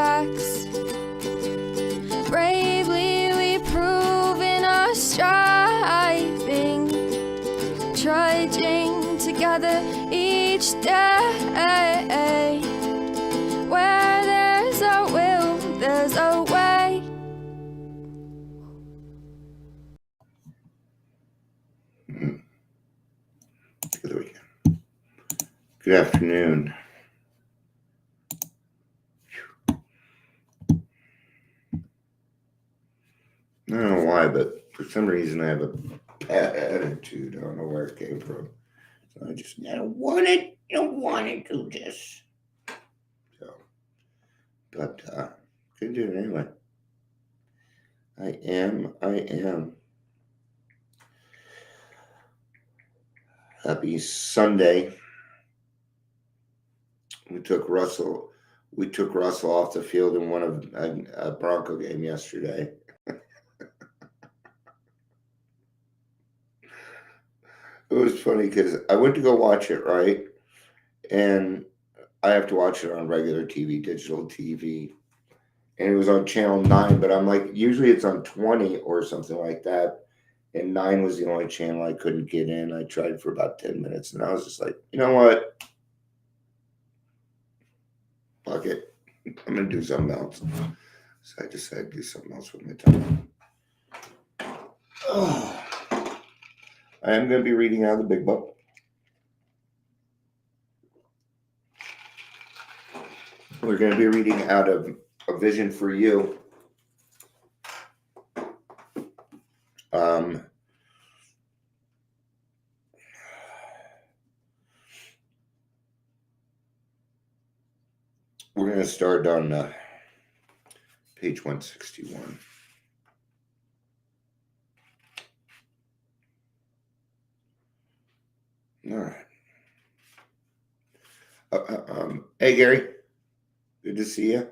tracks. Bravely we prove in our striving, trudging together each day. Where there's a will, there's a way. Good afternoon. I don't know why, but for some reason I have a bad attitude. I don't know where it came from. So I don't want to do this. So, but couldn't do it anyway. I am. Happy Sunday. We took Russell off the field in one of a Bronco game yesterday. It was funny because I went to go watch it, right? And I have to watch it on regular TV, digital TV. And it was on channel 9, but I'm like, usually it's on 20 or something like that. And 9 was the only channel I couldn't get in. I tried for about 10 minutes and I was just like, you know what? Fuck it. I'm going to do something else. So I decided to do something else with my time. Oh. I am going to be reading out of the big book. We're going to be reading out of A Vision for You. We're going to start on page 161. All right. Hey, Gary. Good to see you.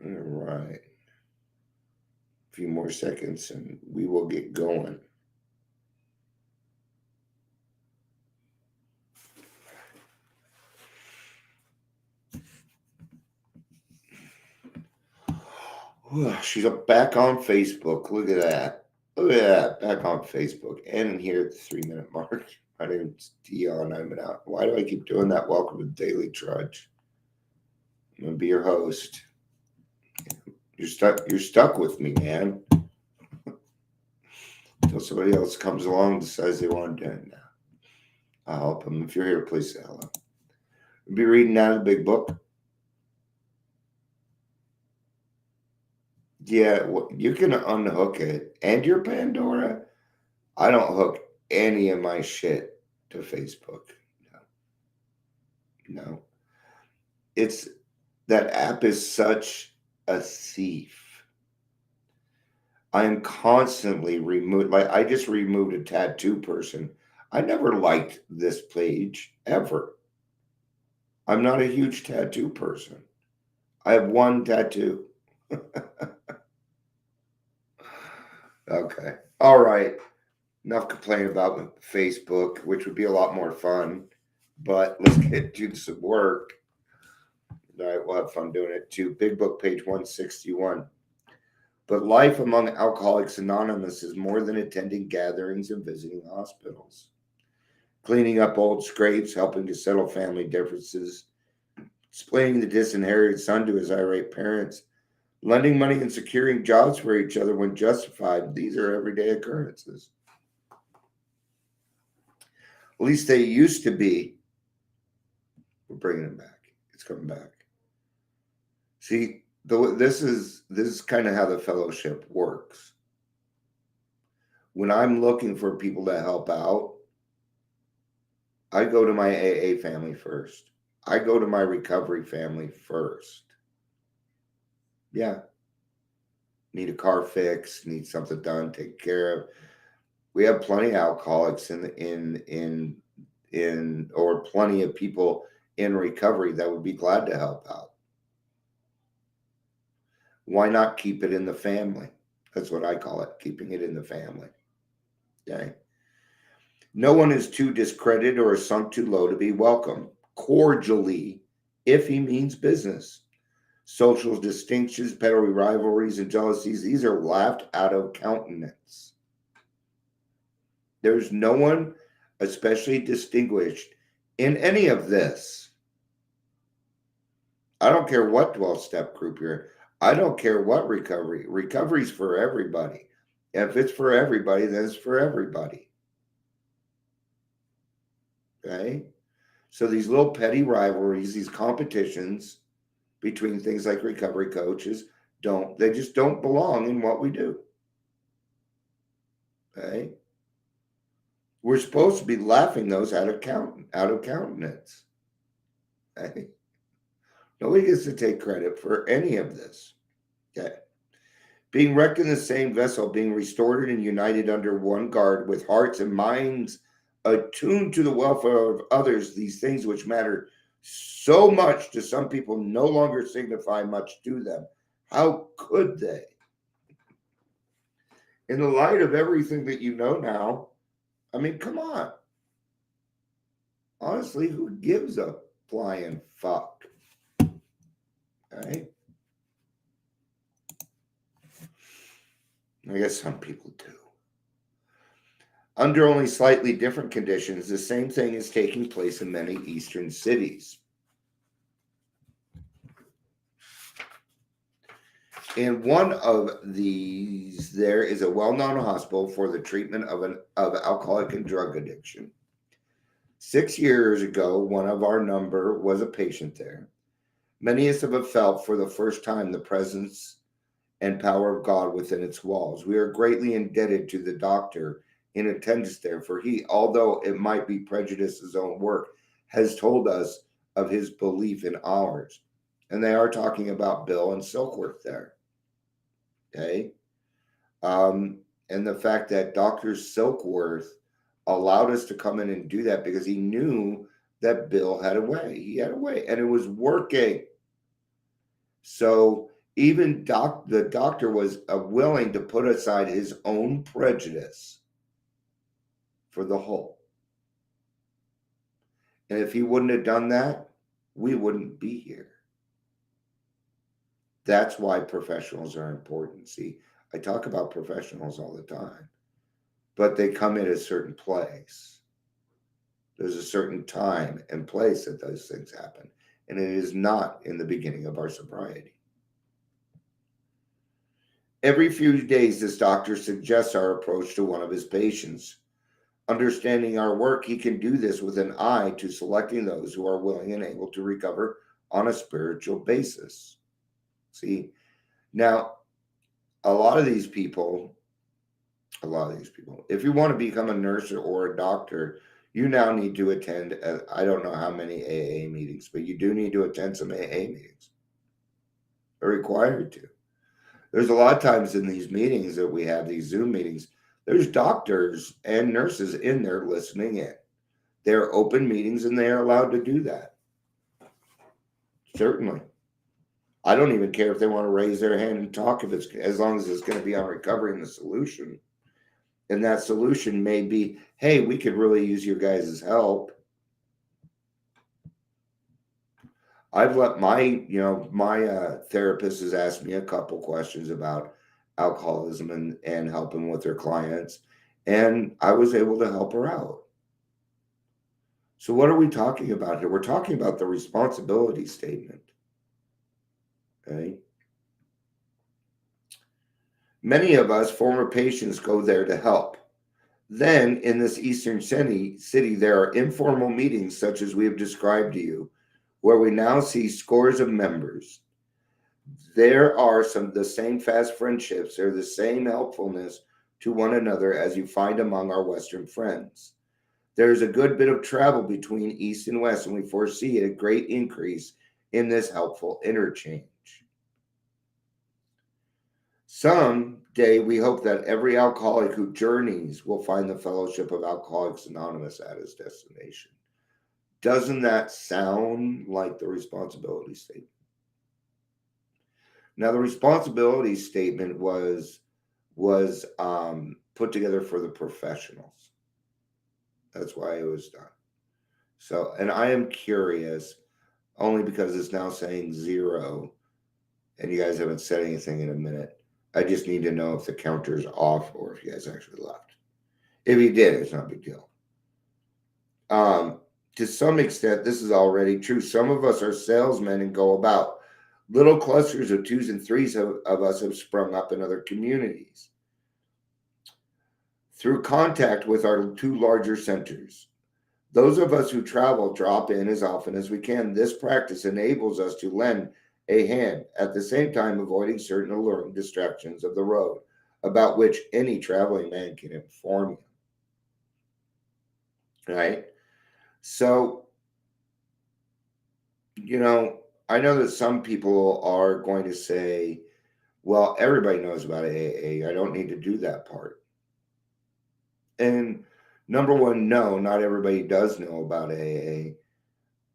All right. A few more seconds and we will get going. She's back on Facebook. Look at that. Look at that. Back on Facebook. And here at the 3-minute mark. My name's Dion. I'm out. Why do I keep doing that? Welcome to Daily Trudge. I'm going to be your host. You're stuck with me, man. Until somebody else comes along and decides they want to do it now. I'll help them. If you're here, please say hello. We'll be reading out of the big book. Yeah, well, you can unhook it. And your Pandora, I don't hook any of my shit to Facebook. No. That app is such a thief. I am constantly removed. Like, I just removed a tattoo person. I never liked this page, ever. I'm not a huge tattoo person. I have one tattoo. Okay. All right. Enough complaining about Facebook, which would be a lot more fun. But let's get to some work. All right, we'll have fun doing it too. Big Book, page 161. But life among Alcoholics Anonymous is more than attending gatherings and visiting hospitals. Cleaning up old scrapes, helping to settle family differences, explaining the disinherited son to his irate parents, lending money and securing jobs for each other when justified. These are everyday occurrences. At least they used to be. We're bringing them back. It's coming back. See, this is kind of how the fellowship works. When I'm looking for people to help out, I go to my AA family first. I go to my recovery family first. Yeah. Need a car fixed, need something done, take care of. We have plenty of alcoholics in or plenty of people in recovery that would be glad to help out. Why not keep it in the family? That's what I call it, keeping it in the family. Okay. No one is too discredited or sunk too low to be welcome. Cordially, if he means business. Social distinctions, petty rivalries, and jealousies, these are laughed out of countenance. There's no one especially distinguished in any of this. I don't care what 12-step group you're in. I don't care what recovery. Recovery's for everybody. If it's for everybody, then it's for everybody. Okay? So these little petty rivalries, these competitions between things like recovery coaches, they just don't belong in what we do. Okay? We're supposed to be laughing those out of countenance. Okay? Nobody gets to take credit for any of this. Okay? Being wrecked in the same vessel, being restored and united under one guard with hearts and minds attuned to the welfare of others, these things which matter so much to some people no longer signify much to them. How could they? In the light of everything that you know now, I mean, come on. Honestly, who gives a flying fuck? Right? I guess some people do. Under only slightly different conditions, the same thing is taking place in many eastern cities. In one of these, there is a well-known hospital for the treatment of alcoholic and drug addiction. 6 years ago, one of our number was a patient there. Many of us have felt for the first time the presence and power of God within its walls. We are greatly indebted to the doctor in attendance there, for he, although it might be prejudice his own work, has told us of his belief in ours. And they are talking about Bill and Silkworth there. Okay. And the fact that Dr. Silkworth allowed us to come in and do that because he knew that Bill had a way. He had a way, and it was working. So even the doctor was willing to put aside his own prejudice for the whole. And if he wouldn't have done that, we wouldn't be here. That's why professionals are important. See, I talk about professionals all the time, but they come in a certain place. There's a certain time and place that those things happen, and it is not in the beginning of our sobriety. Every few days, this doctor suggests our approach to one of his patients. Understanding our work, he can do this with an eye to selecting those who are willing and able to recover on a spiritual basis. See, now, a lot of these people, if you want to become a nurse or a doctor, you now need to attend, I don't know how many AA meetings, but you do need to attend some AA meetings. They're required to. There's a lot of times in these meetings that we have, these Zoom meetings, there's doctors and nurses in there listening in. They're open meetings and they're allowed to do that. Certainly. I don't even care if they want to raise their hand and talk, if it's as long as it's going to be on recovery and the solution. And that solution may be, hey, we could really use your guys' help. I've let my therapist has asked me a couple questions about alcoholism and helping with their clients, and I was able to help her out. So what are we talking about here? We're talking about the responsibility statement. Okay. Many of us former patients go there to help. Then in this eastern city, there are informal meetings such as we have described to you, where we now see scores of members. There are the same fast friendships, or the same helpfulness to one another as you find among our Western friends. There's a good bit of travel between East and West, and we foresee a great increase in this helpful interchange. Someday, we hope that every alcoholic who journeys will find the fellowship of Alcoholics Anonymous at his destination. Doesn't that sound like the responsibility statement? Now, the responsibility statement was put together for the professionals. That's why it was done. So, and I am curious only because it's now saying 0 and you guys haven't said anything in a minute. I just need to know if the counter's off or if you guys actually left. If you did, it's not a big deal. To some extent, this is already true. Some of us are salesmen and go about. Little clusters of 2s and 3s of us have sprung up in other communities through contact with our 2 larger centers. Those of us who travel drop in as often as we can. This practice enables us to lend a hand, at the same time avoiding certain alluring distractions of the road, about which any traveling man can inform you. Right? So, I know that some people are going to say, well, everybody knows about AA. I don't need to do that part. And number one, no, not everybody does know about AA.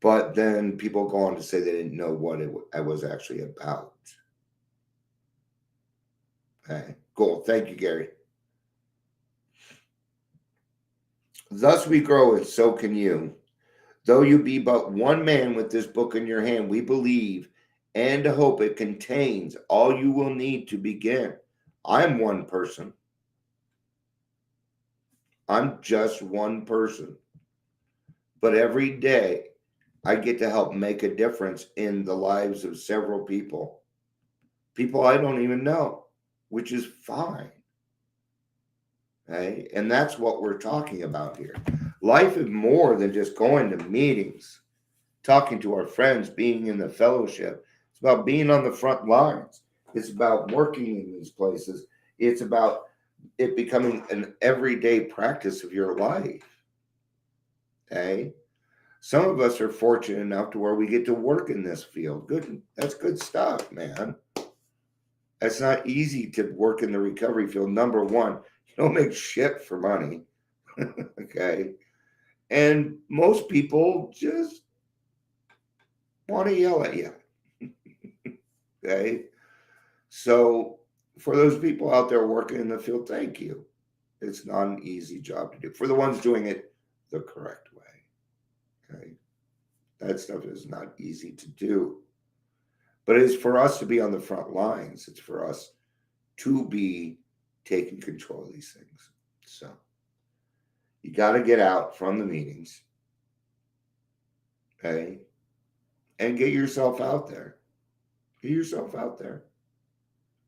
But then people go on to say they didn't know what it was actually about. Okay, cool. Thank you, Gary. Thus we grow, and so can you. Though you be but one man with this book in your hand, we believe and hope it contains all you will need to begin. I'm one person. I'm just one person. But every day, I get to help make a difference in the lives of several people. People I don't even know, which is fine. Okay? And that's what we're talking about here. Life is more than just going to meetings, talking to our friends, being in the fellowship. It's about being on the front lines. It's about working in these places. It's about it becoming an everyday practice of your life. Okay? Some of us are fortunate enough to where we get to work in this field. Good. That's good stuff, man. It's not easy to work in the recovery field. Number one, you don't make shit for money. Okay. And most people just want to yell at you. Okay. So for those people out there working in the field, thank you. It's not an easy job to do. For the ones doing it the correct way. Okay. That stuff is not easy to do. But it's for us to be on the front lines. It's for us to be taking control of these things. So you got to get out from the meetings, okay, and get yourself out there. Get yourself out there.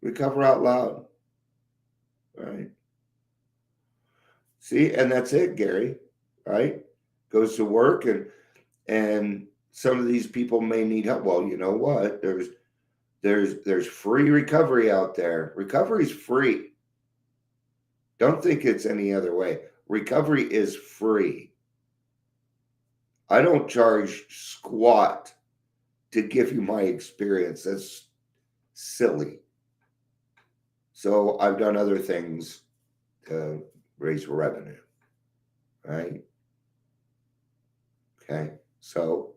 Recover out loud, right? See, and that's it, Gary. Right? Goes to work, and some of these people may need help. Well, you know what? There's free recovery out there. Recovery's free. Don't think it's any other way. Recovery is free. I don't charge squat to give you my experience. That's silly. So I've done other things to raise revenue, right? Okay, so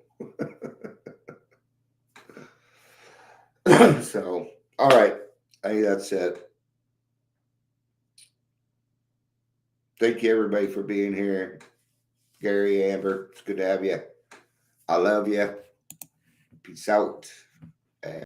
so all right, I think that's it. Thank you everybody for being here. Gary, Amber, it's good to have you. I love you. Peace out.